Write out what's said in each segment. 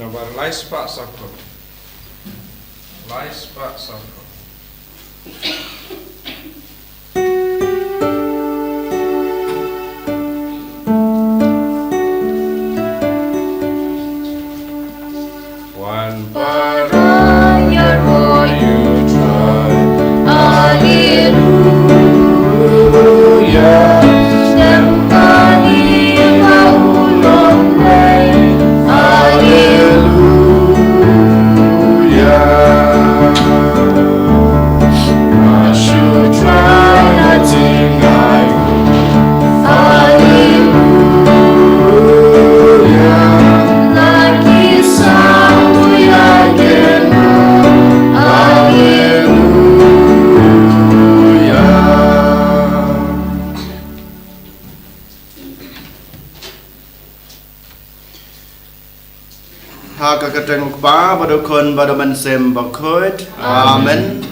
Nabar lais pak sako, lais pak sako. One paraya you try, Hallelujah. Ketengok ba badokon badoman sem bakhoit amen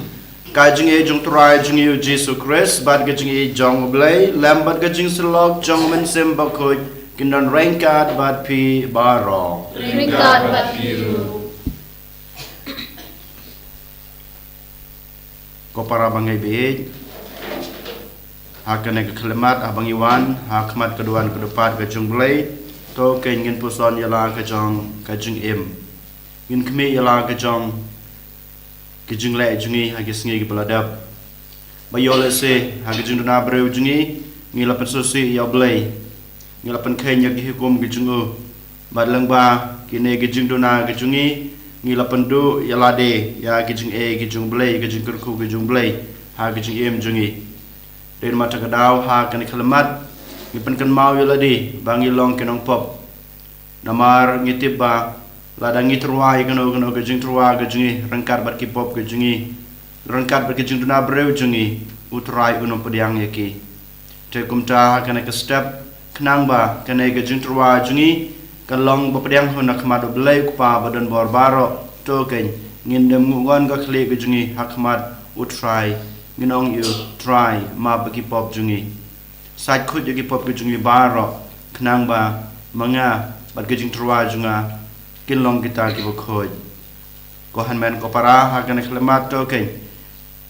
kajing e jung trai jung yu Jesus Christ bad gajing e jong blai lambat gajing selok jong men sem bakhoit kindon rengkat bad pi baro rengkat bad biru ko para bangai be hakane ke kelemat abang Iwan hakmat keduan kedepat gajung blai to ke ingin puson yala kajing em ngin kmi yala kajong kijing le jungi hagisngi gibaladap bayole se hagijing duna breu jungi ngila pensosi ya blai ngila pen kenya gihukum gijungu badlang ba kine gijing duna gijungi ngila pendu yalade ya gijing e gijung blai gijing kurku gijung blai ha gijing em jungi den mata kadau ha kan kelemat ngipen kan mau yaladi bangi long kenong pop namar ngitip ba ladang itruai kano gajing truai gajing rengkat bat kipop gajing rengkat bat gajing duna breu jungi utrai uno pediang yaki te kumta kana ke step knang ba kana gajing truai jungi kalong ba pediang hona khmat blai kupa badan bor baro to ken ngindem ngungon ga khli gajing hakmat utrai nginong yu try ma ba kipop jungi sat khut yaki pop gajing baro knang ba manga bat gajing truai junga kinlong kita ki bokhoj ko hanmen ko para ha kan khlemat to ken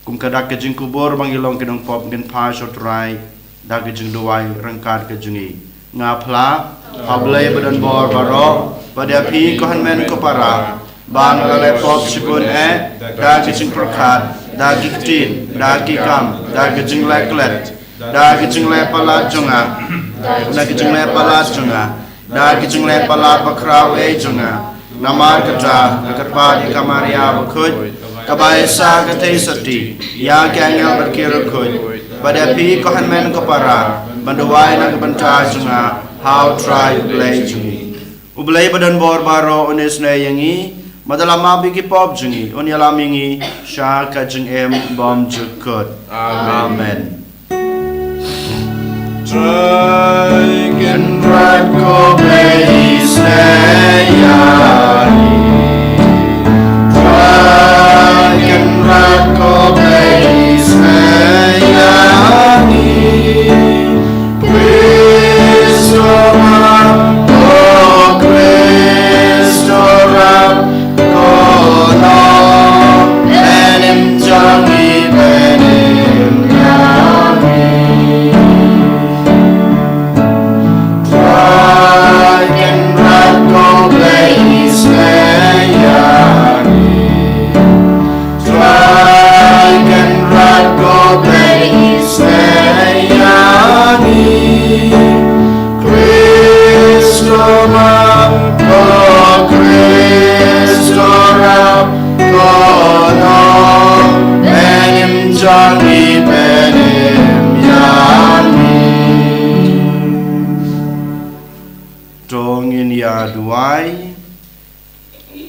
kum kadak ke jing kubur bang ilong kinong pop gen pa shot rai dag ke jing duai rangkat ke jungi nga phla hablai badan bor baro pada pi ko hanmen ko para bang lale pop sipun dag ke jing prakhat dag ki tin dag ki kam dag ke jing leklet dag ke jing le pala junga dag ke jing le pala junga da kijing le palat bakraw e junga namar kata katpa di kamaria bakhoj kabai sa kate sati ya kangel berkira khoj pada pi ko hanmen ko para banduai na banta junga how try play jungi ublai badan bor baro ones na yangi madala mabi ki pop jungi on yalamingi sha ka jing em bom jukot amen Drag and drag go blaze yani. Drag and drag go blaze yani. Cristo rap, oh Cristo rap, oh no, benim jangi benim jangi. Blaze jangi benim yani dongin ya duai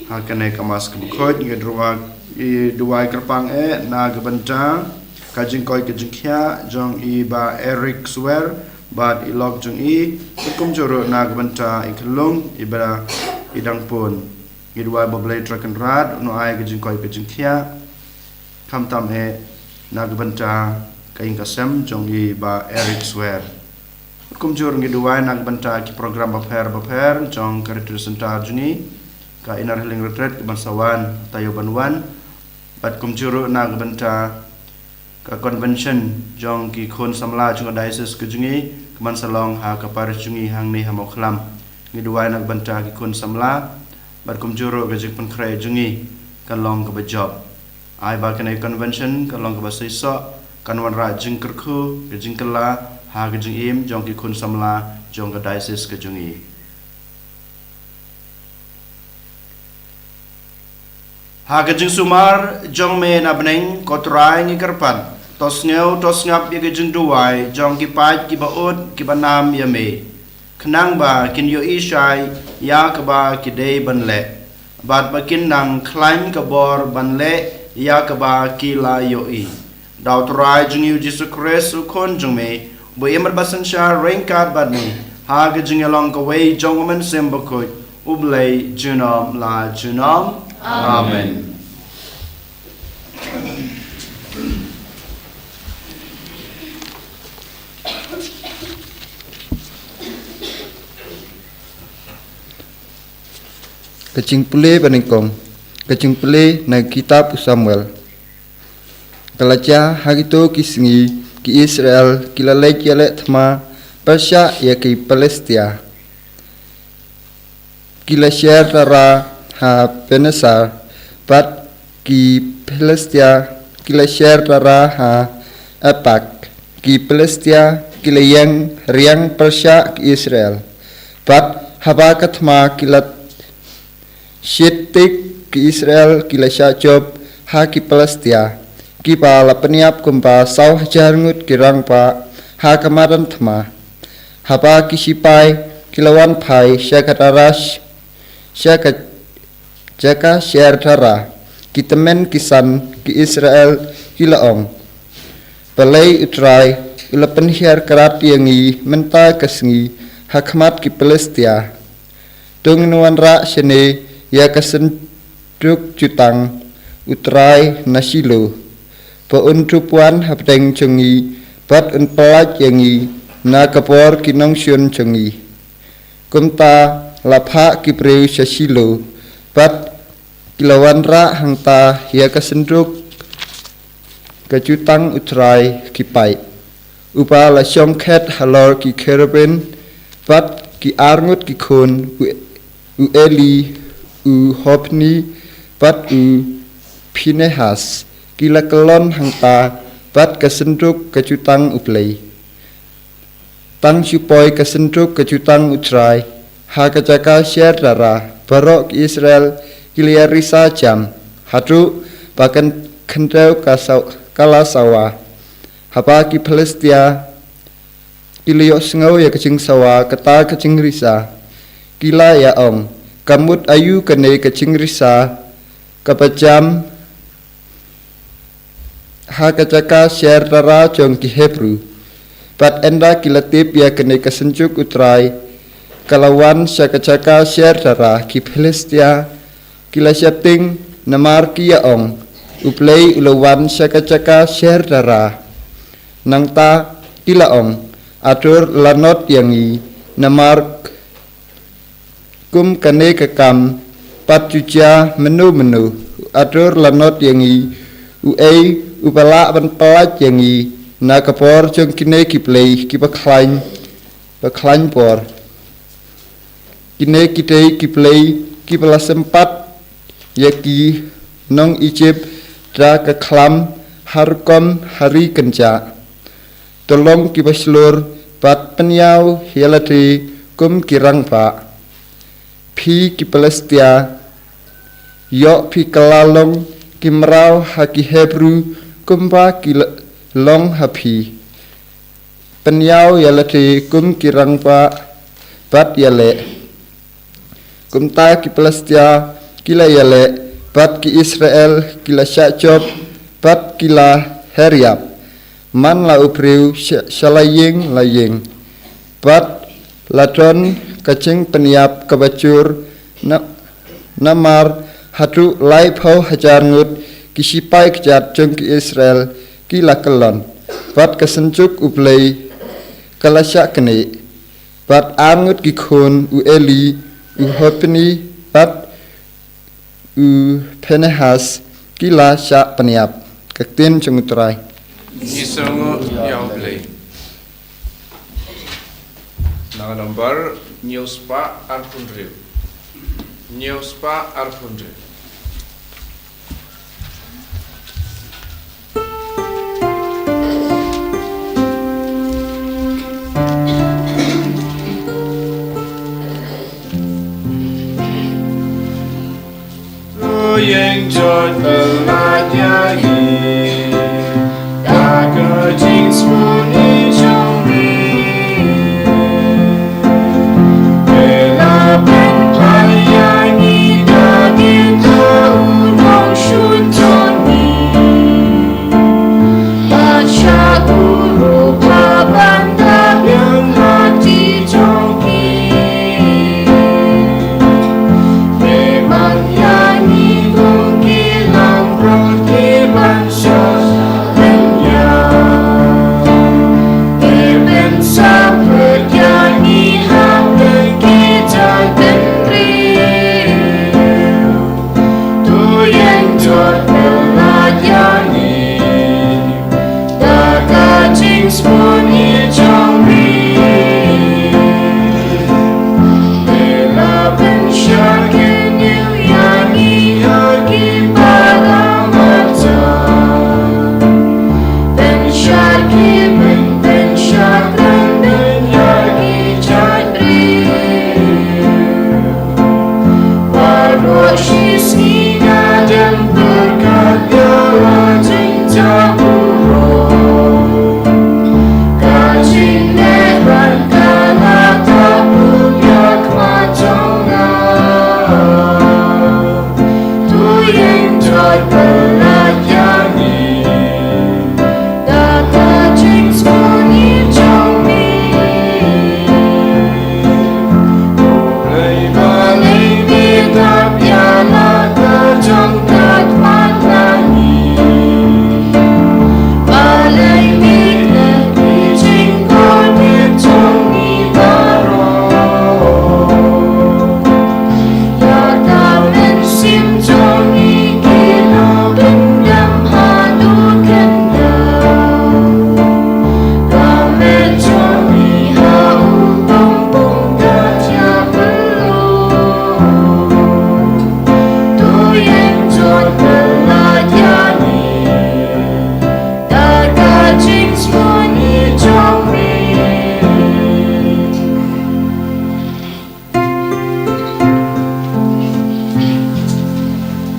hakane kamas kebukot duai kerpang na gebenta kajing koi kajing kia jong ba Eric Swer bat ilok jong hukum joro na gebenta ikelung ibara idang pun ngidwai bablai trakan rad no ai kajing koi kajing kia kam tam na gebenta kaing kasem jong ba Eric Swer hukum joro ngidwai na gebenta ki program baper jong karitur sentar juni ka inar healing retreat kebangsaan tayo banwan bat kum joro na gebenta ka convention jong ki khon samla jong diocese ke jungi keman salong ha ka paris jungi hang ni hamau khlam ngidwai nak banta ki khon samla bat kum joro ke jing penkre jungi kan long ke bejob ai ba kan convention kan long ke basaiso kan wan ra jing kerku ke jing kala ha ke jing im jong ki khon samla jong ke diocese ke jungi ha kejeng sumar jong me na beneng kotrai ngi kerpan tos ngap ye kejeng duai jong ki pai ki baut ki banam ya me kenang ba kin yo isai ya ka ba ki dei ban le bat ba kin nang klaim ka bor ban le ya ka ba ki la yo I daw trai jeng yu Jesus Christ u kon jong me bo yemer basan sha rengkat bat me ha kejeng along ka wei jong men sembakoi ublei junom la junom Amen. Kecing pule paningkong, kecing pule na kitab Samuel. Kalaja hari tu kisingi ki Israel kilalai kialet thma Persia ya ki Palestia. Kilasher tara ha Penasar pat ki Palestia kilasher tara ha Apak ki Palestia kilayang riang Persia ki Israel pat haba kathma kilat Shetik ki Israel kilasha job ha ki Palestia ki pa lapniap kumpa sau jarngut kirang pa ha kamaran thma haba ki sipai kilawan pai syakatarash syakat jaka share tara kitemen kisan ki Israel kilaong palai utrai ulapen hiar karat yangi menta kesngi hakmat ki Palestia tungnuan ra shene ya kasenduk jutang utrai nasilo pa untupuan hapdeng cengi bat unpelat yangi na kapor kinong syun cengi kumta lapha ki preu shasilo bat kilawan ra hangta ya kasenduk kajutang utrai kipai upa la syong khet halor ki kerben bat ki arngut ki khon u eli u hopni bat u Pinehas kila kelon hangta bat kasenduk kajutang uplei tang supoi kasenduk kajutang utrai ha kajaka share dara barok Israel kiliarisa jam hatu bahkan kendau kalasawa hapa ki Palestia kiliyok sengau ya kecing sawa kata kecing risa kila ya ong kamut ayu kene kecing risa kapajam ha kajaka share dara jong ki Hebrew bat enda kilatip ya kene kasenjuk utrai kalawan syakacaka share dara ki Palestia kila syapting namar kia ong uplay ulawan syakacaka share dara nangta kila ong atur lanot yangi namar kum kane kekam patjuja menu atur lanot yangi uai upala ban pelat yangi na kapor jong kine ki play ki baklain por kine kitei ki play ki pala sempat yaki nong Egypt dra ke klam harkom hari kenca tolong ki baslur pat penyau hialati kum kirang pa pi ki Palestia yok pi kelalong ki merau haki Hebrew kumpa long hapi penyau yalati kum kirang pa bat yale kumta ki Palestia kila yale bat ki Israel kila Syakjob bat kila Heriab man la upriu shalaying laying bat ladon kacing peniap kabacur namar hatu lai phau hajar ngut kisipai kejat jeng ki Israel kila kelon bat kesencuk ublei kalasyak kene bat angut ki khun u Eli u Hopni bat u Penehas kila syak peniap kaktin cengutrai Nisongo Yaublay. Nang nomor Newspa Arpundriu. Newspa Arpundriu. Yang jod belajari tak kecing sembunyi jomri bela penpayani daging terunong syutoni baca guru pabanda yang hati jongki memang yani kilang roti bangsa lenya Eben seperti hamba kita kendri tu yang jod melayani tak kacing sembunyi jomri bela pensyakin yani haki pada mata pensyaki pensyakran dan yaki jadri waroshi sina dan berkata cinta buruk kacing neran kala tak punya kematangan tu yang jod belayani tak kacing sembunyi jomri boleh balik kita piala kejongkat matani balik kita kijing kodit jongi barong ya tak mensim jongi kilo gendam hadu kendam kami jongi hau bumbung gajah belum tu yang jod belayani tak kacing sembunyi jomri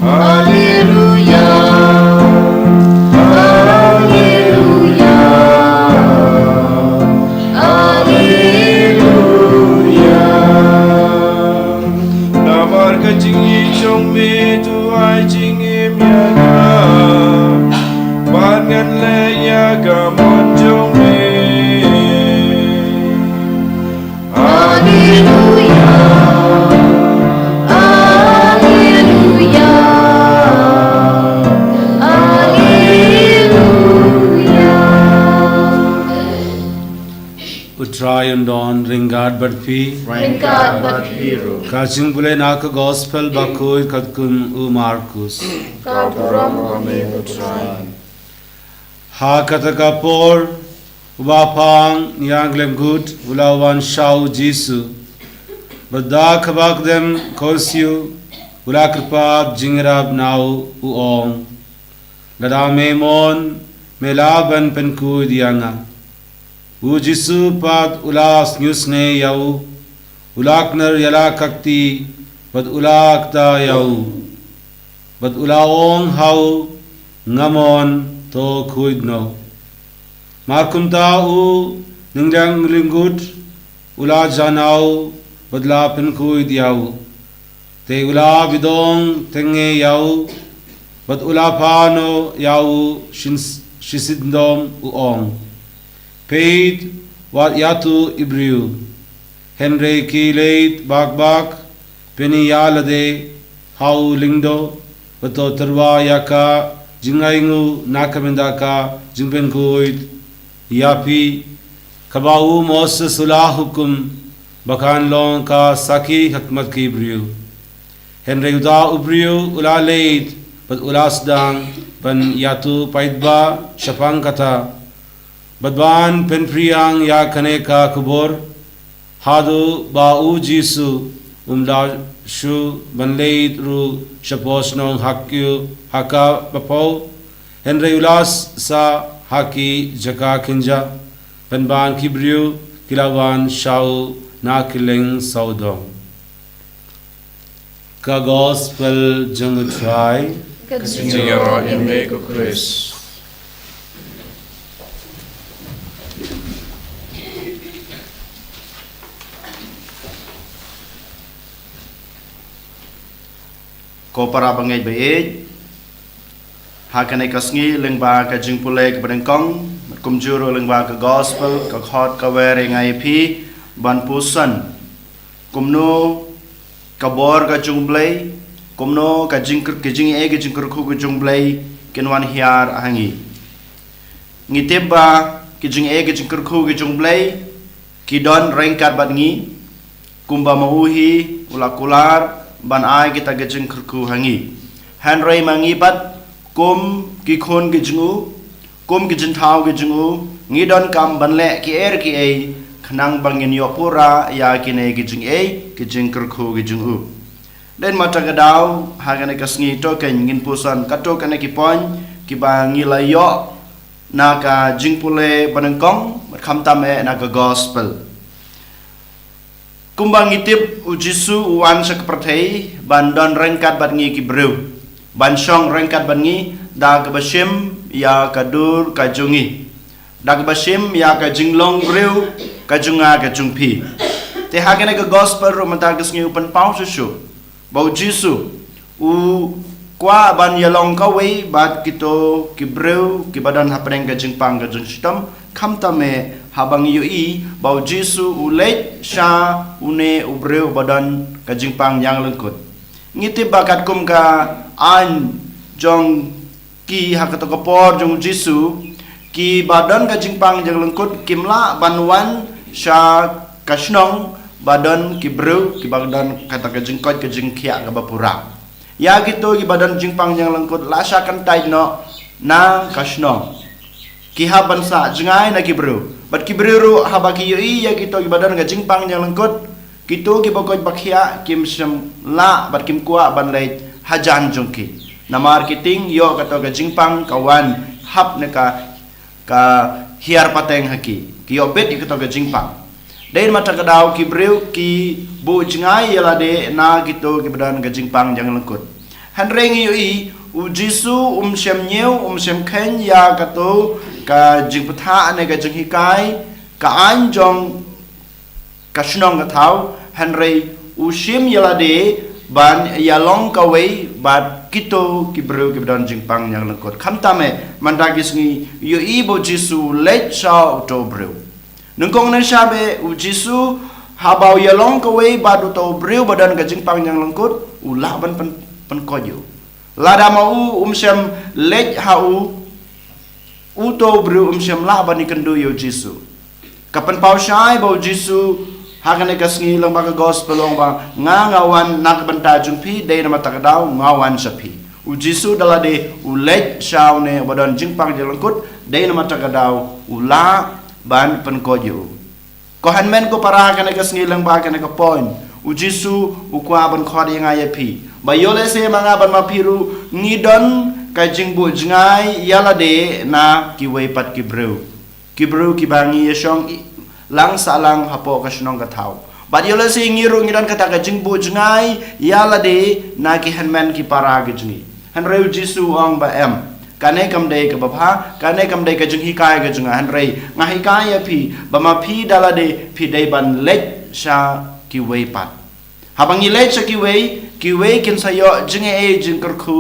Haleluya Haleluya Haleluya Namar kacing jomri tu ai jing miaga Bangan leya gamon jomri Haleluya Haleluya Haleluya Utrayan Dawn Ringard Badfi Ringard Badfiru Kaching Bule Naka Gospel Bakui Katkun U Marcus Kapuram Kami Utrayan Ha Katakapor Ubapang Nianglem Good Ulawan Shau Jisu Bada Kabak Dem Kosyu Ulakapab Jingrab Nau Uong Ladame Mon Melaban Penku Dianga Ujisu Pat Ulas Nyusne Yau Ulakner Yala Kakti Bad Ulakta Yau Bad Ulaong Hau Ngamon to kuid no. Markum tau ningjang linggut ula janau badla pen kuid yau. Te ula bidong tenge yau bad ula pano yau shisindom uong. Paid wat yatu ibriu. Henry ki leit bak peni yalade hau lingdo bato terwa yaka jingaingu nakamendaka jingpen kuid yapi kabau Moses ulah hukum bakan long ka saki hikmat ki ibriu. Henry uda ubriu ula leit bat ula sedang ban yatu paidba syapang kata badban pen priang ya kaneka kubur hadu bau jisu umda shu banleit ru shapos nong hakyu haka bapau Henry ulas sa haki jaka kinja penban kibriu kilawan shau na kileng saudong ka gospel jung try Kajingaro Imeko Chris. Ko para bangai baik hakanai kasngi lengba ka jingpule ka badengkong kumjuro lengba ka gospel ka khot ka were ngai pi ban pusan kumno ka bor ka jungblai kumno ka jingkur ka jing e ka jingkur khu ka jungblai kinwan hiar ahangi ngiteba ki jing e ka jingkur khu ka jungblai ki don rengkat badngi kumba mauhi ulakular ban ai kita gejeng kerku hangi Henry mangibat kum ki khon gejungu kum gejeng thau gejungu ngidon kam banle ki ki ai khnang bangin yopura ya kine gejeng gejeng kerku gejungu den mata gadau hagane kasngi to ken ngin pusan kato kane ki pon ki bangi layo naka jingpule banengkong kham tame naka gospel kumbang itip ujisu uan sekepertai bandon rengkat badngi kibreu bansong rengkat badngi da kebasim ya kadur kajungi da kebasim ya kajinglong breu kajunga kajungpi te hagene ke gospel ro mata kesngi upan pau susu bau jisu u kwa ban yalong kawe bat kito kibreu kibadan hapreng kajingpang kajung sitam kamtame habang yui bau jisu ulet sha une ubreu badan kajingpang yang lengkut ngiti bakat kum ka an jong ki hakatokopor jong jisu ki badan kajingpang yang lengkut kimla banwan sha kasnong badan kibreu ki badan kata kajingkot kajingkia ka bapura ya gitu ki badan jingpang yang lengkut la sha kan tai no na kasnong ki haban sa jengai na kibreu bat kibreu habaki yoi ya gitu ibadan ga jingpang yang lengkut gitu ki bokoj bakhia kim sem la bat kim kuwa ban lait hajan jongki na marketing yo kato ga jingpang kawan hap ne ka hiar pateng haki ki yo bet ikato ga jingpang dain mata kadau kibreu ki bu jengai yala de na gitu ki badan ga jingpang yang lengkut hanreng yoi ujisu sem nyeu sem khen ya kato ka jingpatha ane ka jinghikai ka anjong kasnong ka thau Henry usim yalade ban yalong kawe bat kito kibreu kibdan jingpang yang lengkot kamtame mandagis ngi yo ibo jisu let sa to breu nungkong na sabe u jisu habau yalong kawe bat to breu badan ka jingpang yang lengkot ulah ban pen koyo lada mau sem let hau uto breu sem la ban ikendu yo jisu kapan pau syai bau jisu hakane kasngi lang baka gospel long ba ngawan nak banta jungpi dei na matakadaw ngawan sapi u jisu dalade u let shaune badan jingpang jelengkut dei na matakadaw ula ban penkoyo kohan men ko para hakane kasngi lang baka ne ka point u jisu u kwa ban khodi ngaya pi bayole se mga ban mapiru ngidon ka jingbu jingai yalade na kiwei pat kibreu kibangi yesong lang salang hapo kasunong katau but yola si ngiru ngiran kata ka jingbu jingai yala de na ki hanman ki para gijni han reu jisu ang ba em kane kam dei ka bapha kane kam dei ka jing hikai ka jung han rei nga hikai ya phi bama phi dala de phi dei ban lech sha ki wei pat habang ile cha ki wei kin sayo jing e jing kerku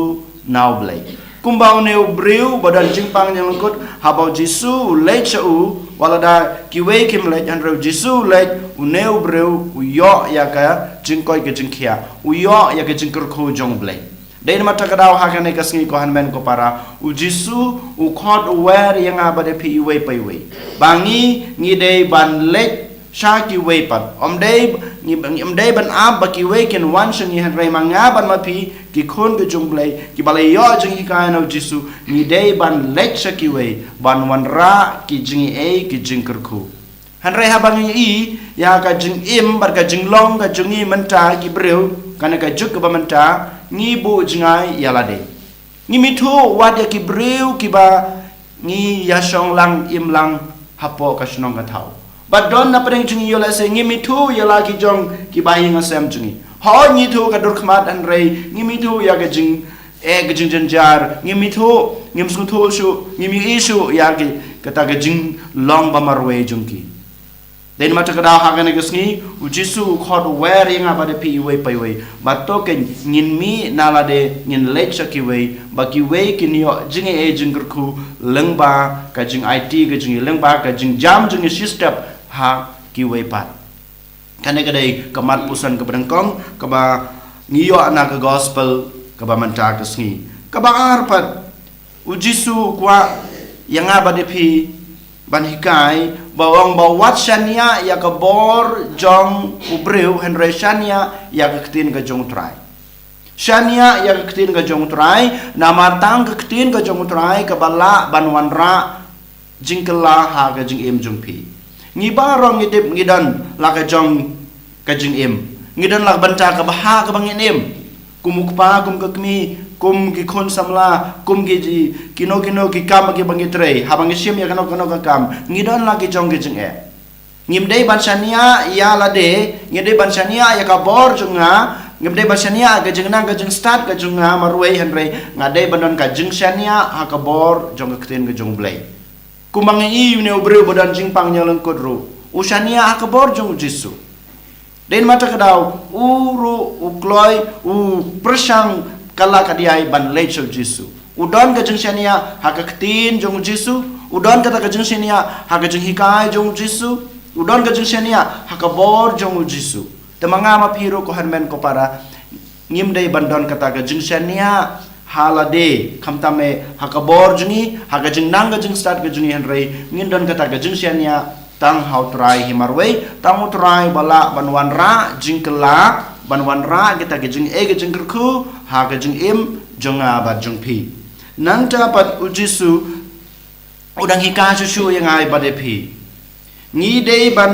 now blai kumbang neu breu badan jing pang yang lengkut habau jisu lech u walada ki wei kim lech han reu jisu lech u neu breu u yo ya ka jing koi ka jing khia u yo ya ka jing kerku jong blai dei mata kadau hakane kasngi ko han men ko para u jisu u khot wer yang abade phi wei pai wei bangi ngi dei ban lech sha ki wei pat om dei ban ab ba ki wei ken wan shangi han rei manga ban ma phi ki khon ke jung blai ki balai yo jing hi kai no jisu ngi dei ban lech sha ki wei ban wan ra ki jing e ki jing kerku han rei habang i ya ka jing im bar ka jing long ka jing i menta ki breu kana ka juk ba menta ngi bu jingai yala de ngi mitu wad ya ki breu ki ba ngi ya shong lang im lang hapo ka shnong ka thau but don na preng chung yola se ngi mitu yala ki jong ki ba hinga sem chungi ho ngi tu ka dur khmat an rei ngi mitu ya ka jing e ka jing janjar ngi mitu ngi msung thol shu ngi mi isu ya ki kata ka jing long ba marwe jungki den mata ka da ha ka ne gisni u jisu khot wer yanga ba de pi wei pai wei ba to ken ngin mi nala de ngin lech ki wei ba ki wei ki nio jing e jing ku leng ba ka jing it ka jing leng ba ka jing jam jing system ha ki wei pat kane ka dei kamat pusan ka berengkong ka ba ngiyo ana ka gospel ka ba manta ka sngi ka ba arpat u jisu kwa yanga ba de pi ban hikai bawang bawat shania ya ka bor jong ubreu henry shania ya ka ktin ka jong trai shania ya ka ktin ka jong trai nama tang ka ktin ka jong trai ka bala banwan ra jingkela ha ka jing em jong pi ngi barong ngidip ngidan la ka jong ka jing em ngidan la banta ka baha ka bangin em kumukpa kum ka kmi kum ki khon samla kum ki ji kino ki kam ki bangi trei habang sim ya kano ka kam ngidon la ki jong ki jing e ngimdei bansania ya la de ngidei bansania ya ka bor junga ngimdei bansania ka jing nang ka jing start ka junga marwei henrei ngadei bandon ka jing shania ha ka bor jong ka kten ka jong blai kumang i ne obreu bodan jing pang nyaleng kodro usania ha ka bor jong jisu den mata kadau uru ukloi u persang kala kadiai ban lecho jisu udon ka jingshania ha ka ktin jong jisu udon ka ta ka jingshania ha ka jing hikai jong jisu udon ka jingshania ha ka bor jong jisu temanga ma piro ko hanmen ko para ngimdei bandon ka ta ka jingshania halade khamtame ha ka bor jungi ha ka jing nang ka jing start ka jungi henrei ngindon ka ta ka jingshania tang hau trai himarwei tang utrai bala banwan ra jingkela banwan ra kita ke jing e ke jing kerku ha ke jing im jonga ba jong pi nanta pat ujisu udang hika susu yang ai ba de pi ngi dei ban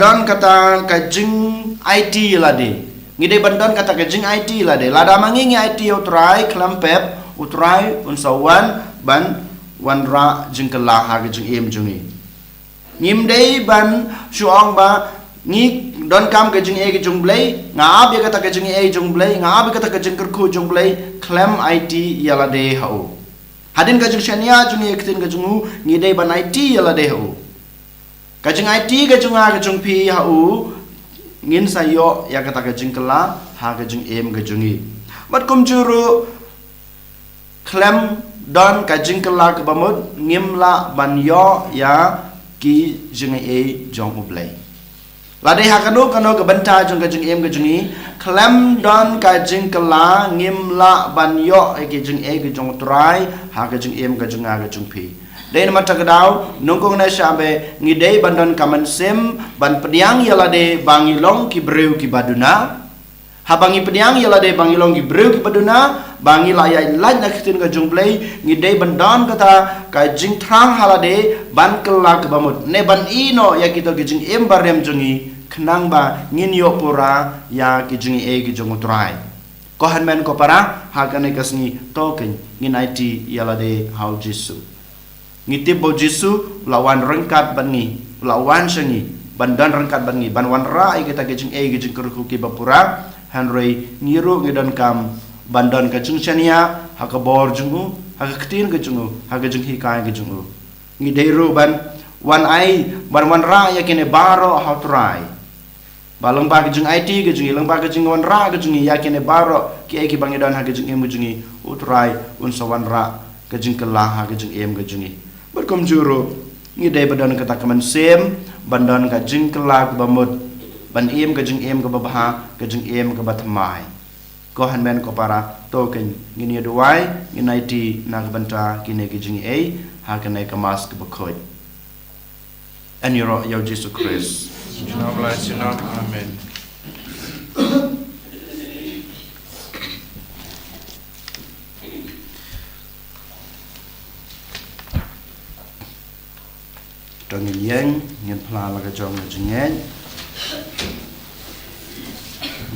don kata ka jing it la de ngi dei ban don kata ka jing it la de lada mangi ngi it utrai klampep utrai unsawan ban wan ra jing kela ha ke jing im jongi ngim dei ban suang ba ni don kam ke jing e ke jung blai nga be kata ke jing e jung blai nga be kata ke jing kerku jung blai klem it yala de hau hadin ka jing shania jung e ktin ka jungu ni dei ban it yala de hau ka jing it ke junga ke jung pi hau ngin sayo ya kata ke jing kala ha ke jing em ke jungi mat kum juru klem don ka jing kala ke bamut ngim la ban yo ya ki jing e jong ublai ladai hakano kano ke benta jong ka jing em ke jungi klem don ka jing kala ngim la ban yo ke jing e ke jong trai ha ke jing em ke junga ke jung pi dei mata kedau nongkong na shabe ngidei bandon kaman sim ban pediang yala de bangilong ki breu ki baduna habangi pediang yala de bangilong ki breu ki baduna bangi layai laj na kitin ka jung play ngidei bandon kata ka jing trang halade ban kelak bamut ne ban ino ya kita ke jing em barem jungi kenang ba ngin yo pura ya ki jing e ki jung trai ko hanmen ko para ha kane kasni token ngin it yala de how jisu ngitip bo jisu lawan rengkat bangi lawan sengi bandan rengkat bangi ban wan ra kita ke jing e ki jing kerku ki bapura hanrei ngiru ngidan kam bandan ka jung chania ha ka bor jungu ha ketin ke jungu haga jung hikai ke jungu ngi deiru ban wan ai ban wan ra ya kene baro how try balang ba ke jung IT ke jungi lang ba ke jung wan ra ke jungi ya kene baro ki eki bangidan haga jung em ke jungi utrai un sawan ra ke jung kelah haga jung em ke jungi berkom juru ngi dei badan kata kaman sem bandan ka jung kelah ke bamut ban em ke jung em ke babaha ke jung em ke batmai ko han men ko para to ken ngini duai nginai ti na banta kine ke jing ei ha kene ka mas ke bakoi en yoro yo Jesus Christ Amen. Trong yang ngin pla la ka jong jing ei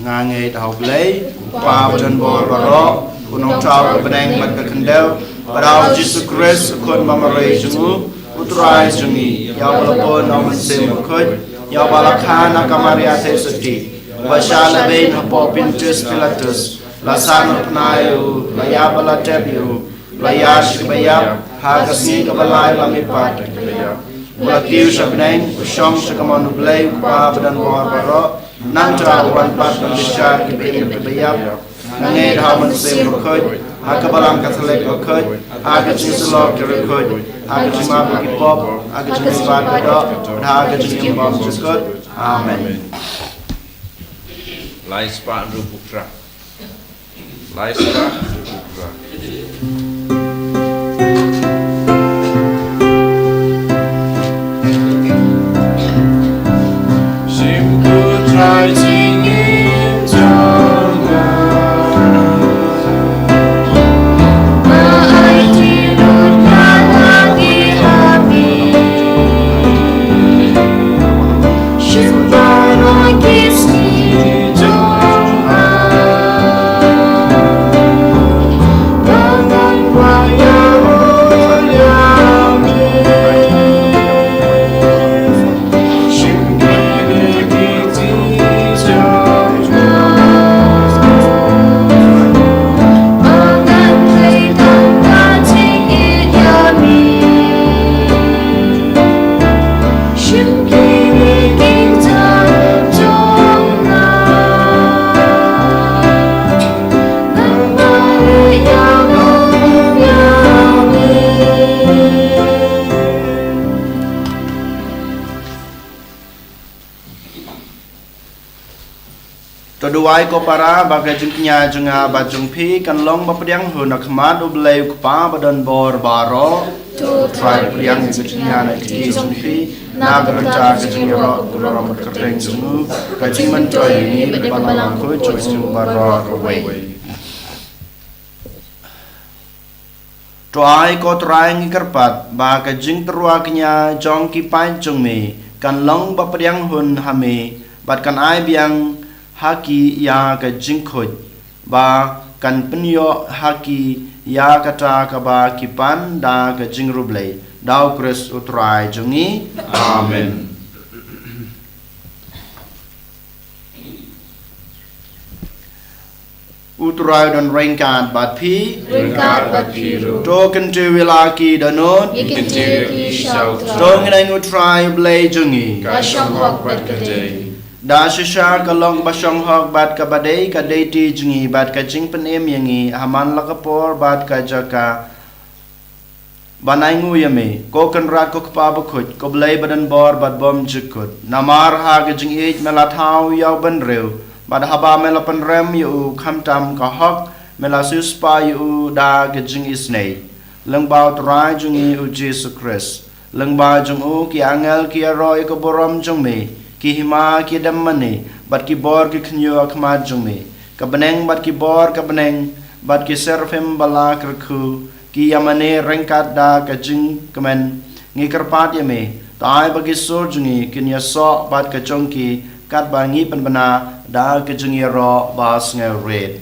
nga ngay ta học lấy qua chân bò và đó unong trao bên anh mặt cái khăn đeo và đào Jesus Christ con mà rơi chúng utrai chúng ni yao bala pon ông xem khơi yao bala khan akamaria thế sati và sa la bên học bỏ Pinterest Pilatus la san pnayu la ya bala tebiu la ya shibaya ha kasni ka balai la mi pat bala tiu sa bên anh shom sa kamanu blay qua bên bò và đó nang tra wan pat besar ke bin ke bayap nange ha man sem khoj ha ka balang ka thlek khoj ha ka chi slok ke khoj ha ka chi ma ki pop ha ka chi ba ka do ha ka chi bom skot amen Lai spa ru putra. Lai spa ru putra. Try singing Doai ko para bagai jengnya jenga bajung pi kan long bapediang huna kemad ublei kupa badan bor baro try priang jengnya na ki jung pi na berca jengnya ro ro kereng jemu kaji mencoy ini balang ko coy jeng baro away Doai ko try ngikerpat bagai jeng teruaknya jong ki pan jung me kan long bapediang hun hame bat kan ai biang haki ya ka jingkhoj ba kan penyo haki ya kata ka ba kipan da ka jingrublei dau Chris utrai jungi amen utrai don ringkat bat pi to kan te wila ki danon to ngai utrai blei jungi Da shisha kalong basong hok bat ka badai ka deiti jungi bat ka jing penem yangi haman lakapor bat ka jaka banai ngu yame ko kan rat ko kpa bakhut ko blai badan bor bat bom jikut namar ha ka jing ej mela thau yaw ban rew bat haba mela pan rem yu kham tam ka hok mela sus pa yu da ka jing isnei lang baut rai jungi u Jesus Christ lang ba jung u ki angel ki roy ko borom jung me ki hima ki dammane bat ki bor ki khnyo akhmat jungme ka beneng bat ki bor ka beneng bat ki serfem bala krkhu ki yamane rengkat da ka jing kemen ngi kerpat yame tai bagi sur jungi kin ya so bat ka chongki kat ba ngi panbana da ka jungi ro bas nge red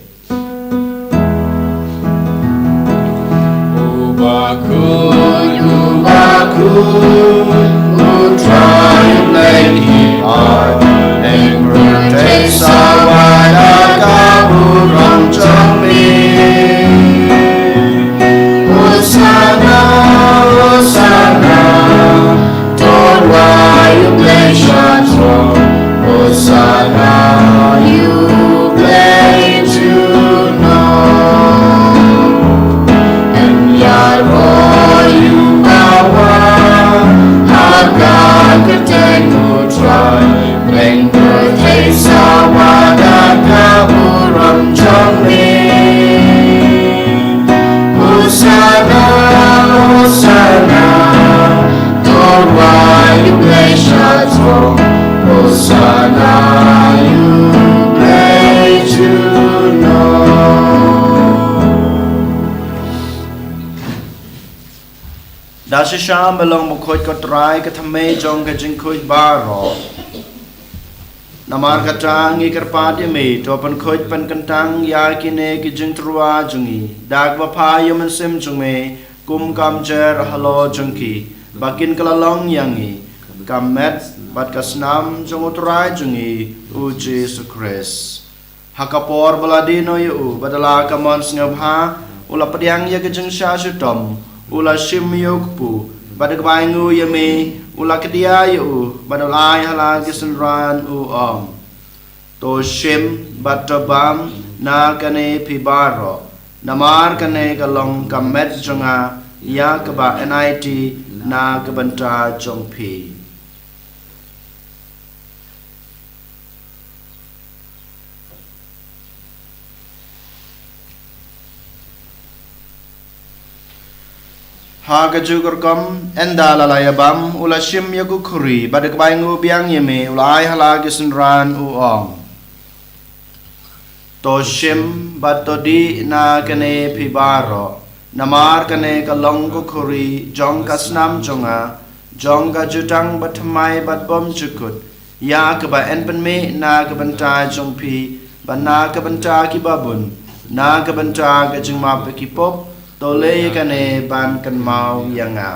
Try lady heart and protect sawada kaburong jong me. da shi sham belong mo khoi ko trai ka thame jong ka jing khoi ba ro namar kata ngi kerpat yami to pan khoi pan kantang ya kine ki jing trua jungi dag ba pha yaman sim jungme kum kam jer halo jungki bakin kalalong yangi kamet bat kasnam jong utrai jungi u Jesus Christ hakapor baladino yu badala kamon sngebha ula padiang ya ke jing sha sutom ula shim yokpu badak baingu yami ula kedia yu badalai hala gisenran u to shim batabam na kane pibaro namar kane kalong kamet jonga ya kaba NIT na kabanta jongpi Haga jugur kom enda lalaya bam ula shim yagu kuri badak baingu biang yeme ula ai halagi senran to shim batodi na kane pibaro namar kane kalong ko kuri jong kasnam jonga jong ka jutang batmai batbom chukut ya kaba enpen me na kabanta jongpi bana kabanta ki babun na kabanta ka jingma ki pop tole kane ban kan mau yanga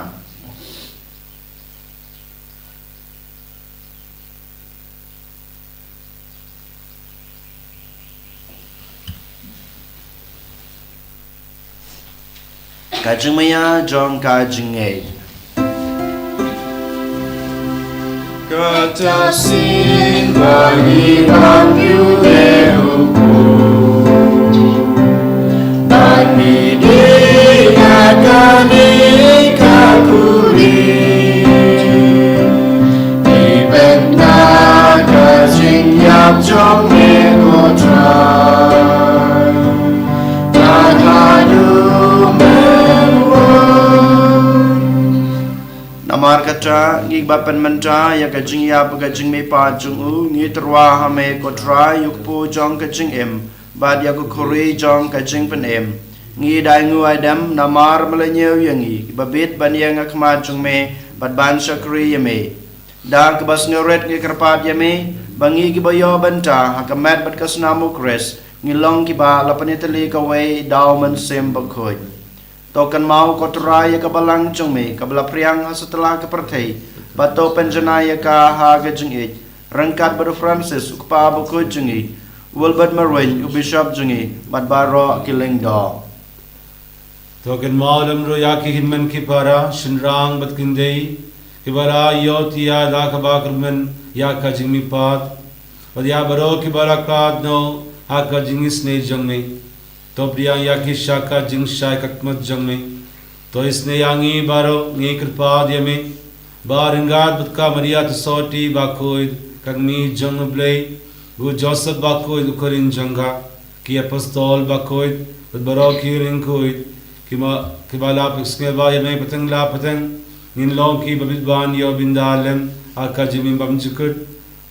kajing maya jong kajing e kata sin bagi kami lehuku bani kami kakuri dibenda kajing yap jong ekotrai dan hadu namar kata ngig bapan menta ya kajing yap kajing me pa jung u ngi terwa hame kotrai yukpu jong kajing em bad ya kuri jong kajing pen em ngi dai ngu adam namar malenyew yangi babit ban yang akma jungme bad ban shakri yame da kebas ngoret ngi kerpat yame bangi ki bayo banta hakamat bad kasnamu kres ngilong ki ba lapanitali kawai dauman sem bakhoj tokan mau kotrai ka balang jungme kabla priang setelah kepertai bato penjanaya ka ha gajing it rangkat badu Francis ukpa bakhoj jungi Wilbert Marwin ubishop jungi bad baro killing do Token malam ro ya ki hinman ki para shinrang bat kindei ki bara yot ya da ka ba kurmen ya ka jingmi pat od ya baro ki bara ka no ha ka jingis ne jangme to priya ya ki shaka jing shai kakmat jangme to isne yangi baro ngi kripa yeme baringat bat ka maria to soti ba koid kagmi jang blei gu joseph ba koid ukorin janga ki apostol ba koid baro ki ring koid kibala pixne ba yeme patang la patang nin long ki babidban yo bindalem aka jimin bam chukut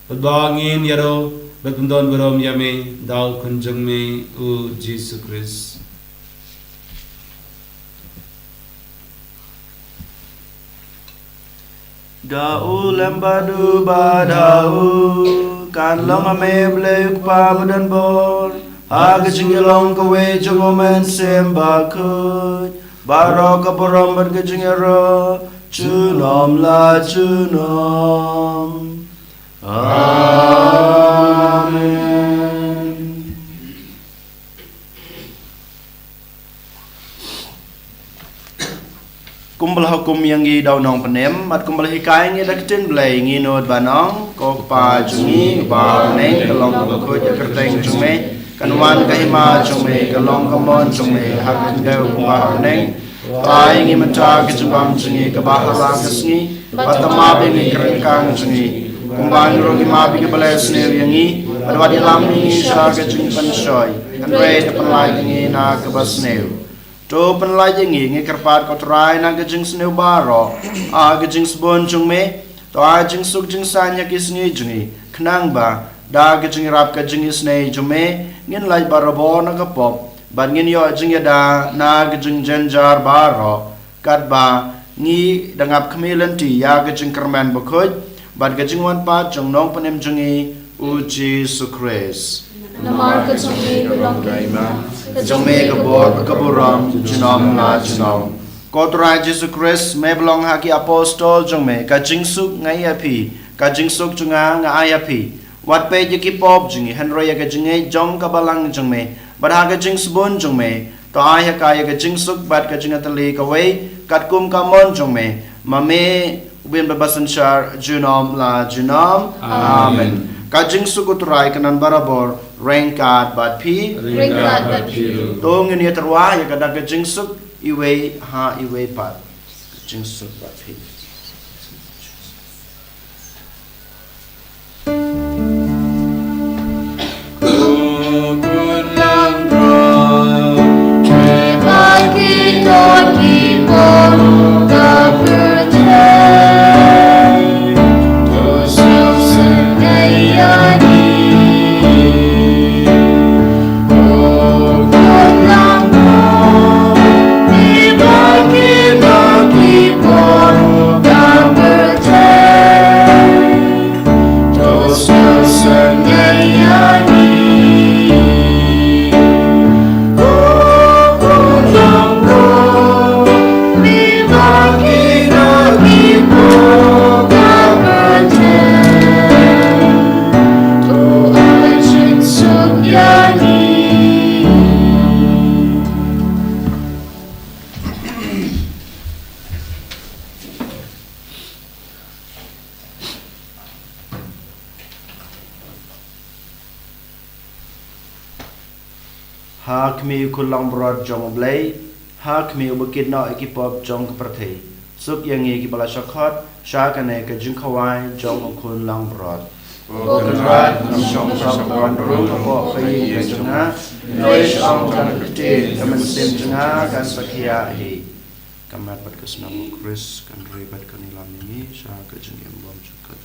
badbangin yaro badbundon barom yame dal kunjang me u Jesus Christ Dau lembadu badau kan long ame blek pa badan bor aga jingelong kawe jogomen sembakut barok kaporom bergejingero chunom la chunom amen kumbal hukum yang gi daw nong penem mat kumbal hikai ngi daktin blai ngi nod banong ko pa jungi ba neng kalong ko kerteng jume kanwan kahima jungme kalong kamon jungme hak deu kumah neng ai ngi mata ke jumbam jungi ke bahala kesngi patama be ngi kerengkang jungi kumbang rogi mabi ke bales ne yangi adwadi lamni sha ke jung pansoi andre de panlai ngi na ke basneu to panlai ngi kerpat kotrai na ke jung sneu baro a ke jung sbon jungme to a jung suk jung sanya kisngi jungi knang ba da ke jung rap ke jung snei jume ngin lai barabo na kapop ban ngin yo jing da na jing jenjar baro kat ba ngi dangap kemilan ti ya kajing kerman bakoj bad kajing wan pat jong nong panem jongi u Jesus Christ Namar ka jong me kulang jong me kabor kaburam jinom na jinom Kotra Jesus Christ me belong haki apostol jong me kajing suk ngai api kajing suk junga ngai api wat pe yaki pop jungi henro ya kajing jong kabalang jong me bad ha kajing subun jong me to ai ka ya kajing suk bad kajing atali kawai kat kum kamon jong me mame ubin babasan shar jinom la jinom amen kajing suk utrai kanan barabor rengkat bad pi Ringkat bat piru. tong ini terwa ya kada kajing suk iwe ha iwe pat kajing suk bad pi Bagi ton kibon kapertai. Tusuk sengayani. Kulang dibagi ton kibon kapertai. Tusuk sengayani. ha kmi kulang brod jong blai ha kmi ubukit no ekipop jong keperthei sup yang ngi kibala shakhat sha kane ka jing khawai jong kun lang brod Bukanrat jong sabwan ru ko pai ka junga noi shang kan kete kamen sim junga kan sakia hi kamat pat kesnam Chris kan ribat kan ilam ini sha ka jing embom chukat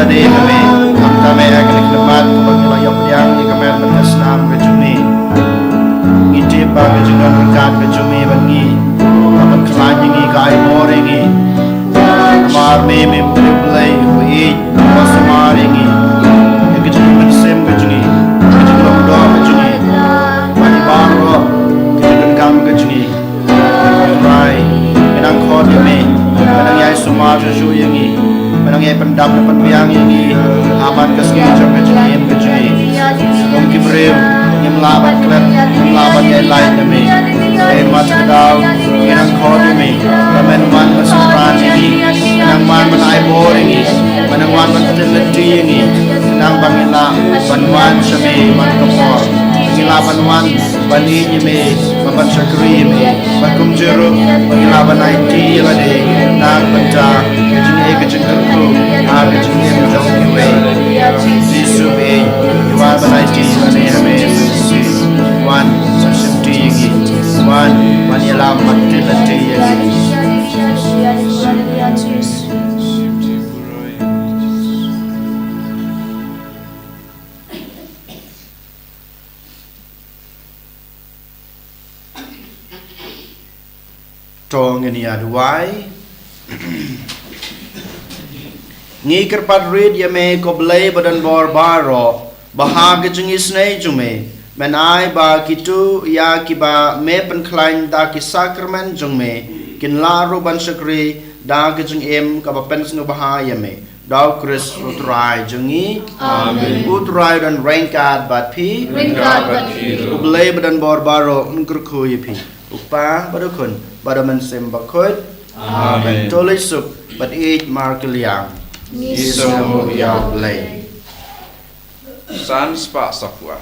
de kami kami akan lemat bagi layap yang kami berkesenam ke jumi ngiti bagi jangan berkat ke jumi bagi akan kelanjingi ke air moringi amar me play hui wasamaringi ke jumi bersem ke jumi doa ke jumi bani baro ke gam ke jumi rai menang khot yami menang yai sumar ju yangi menang yai pendam depan biang yangi aman ke sini jam ke jumi mungkin brem yang laban klan laban yai lain yami mat kedau menang khot yami men man masukran yangi menang man menai bor yangi menang man menteleti yangi menang bangila banwan shame man kapor bangila banwan bani yami baban syakri yami bakum jeruk bangila banai ti bade nang banta kejeng kerku kejeng yang jauh kiwe Yesu be yuan banai ti bade hame wan sashimti yagi wan manilam matilati yagi tong ini aduai ngi kerpat rid yame ko blay badan bor baro bahag jengis nei jume menai ba kitu ya kiba me pen klein da ki sacrament jungme kin la ro ban sakri da jeng em ka ba pen snu baha yame dau kris utrai jengi amen utrai dan rengkat bat pi ko blay badan bor baro ngkur khu yipi upa badukun badaman sembakot amen tolisuk bat it markeliang Yesu ya blay San spa sapua.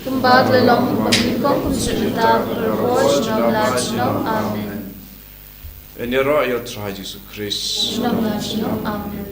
Kembali dalam pemikong kumsuta berhoj namlat amen. En jag rör jag tror Jesus Kristus. Namlat amen.